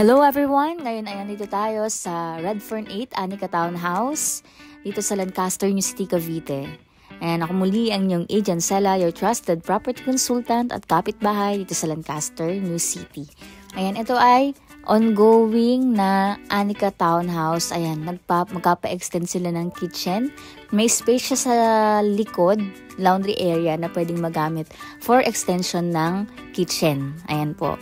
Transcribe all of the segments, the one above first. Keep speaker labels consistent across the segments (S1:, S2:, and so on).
S1: Hello everyone! Ngayon ay nandito tayo sa Redfern 8 Anika Townhouse dito sa Lancaster, New City, Cavite. And ako muli ang inyong agent Sela, your trusted property consultant at kapitbahay dito sa Lancaster, New City. Ayan, ito ay ongoing na Anika Townhouse. Ayan, magkapa-extend sila ng kitchen. May space siya sa likod, laundry area na pwedeng magamit for extension ng kitchen. Ayan po.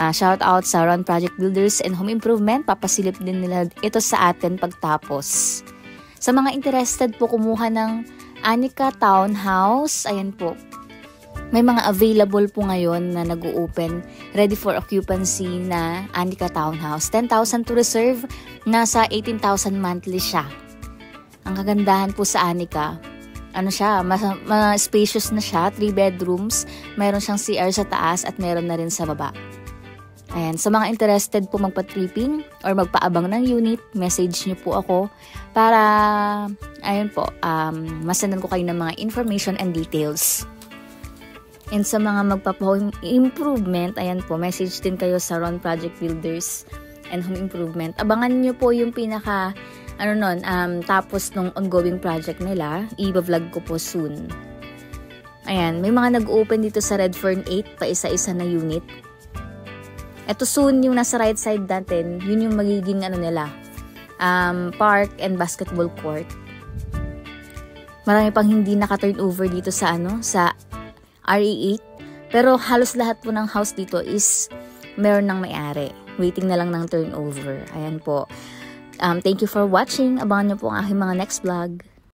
S1: Shout out sa Ron Project Builders and Home Improvement. Papasilip din nila ito sa atin pagtapos. Sa mga interested po kumuha ng Anika Townhouse, ayan po. May mga available po ngayon na nag-o-open, ready for occupancy na Anika Townhouse. 10,000 to reserve, nasa 18,000 monthly siya. Ang kagandahan po sa Anika, spacious na siya, 3 bedrooms, meron siyang CR sa taas at meron na rin sa baba. Ayan, sa mga interested po magpa-tripping or magpaabang ng unit, message niyo po ako para, ayun po, masendan ko kayo ng mga information and details. And sa mga magpa-home improvement, ayan po, message din kayo sa Ron Project Builders and Home Improvement. Abangan niyo po yung pinaka, tapos nung ongoing project nila, i-vlog ko po soon. Ayan, may mga nag-open dito sa Redfern 8, pa isa-isa na unit. Ito soon yung nasa right side natin, yun yung magiging park and basketball court. Marami pang hindi naka-turn over dito sa RE8, pero halos lahat po ng house dito is meron ng may-ari. Waiting na lang ng turnover. Ayan po. Thank you for watching. Abangan niyo po ang aking mga next vlog.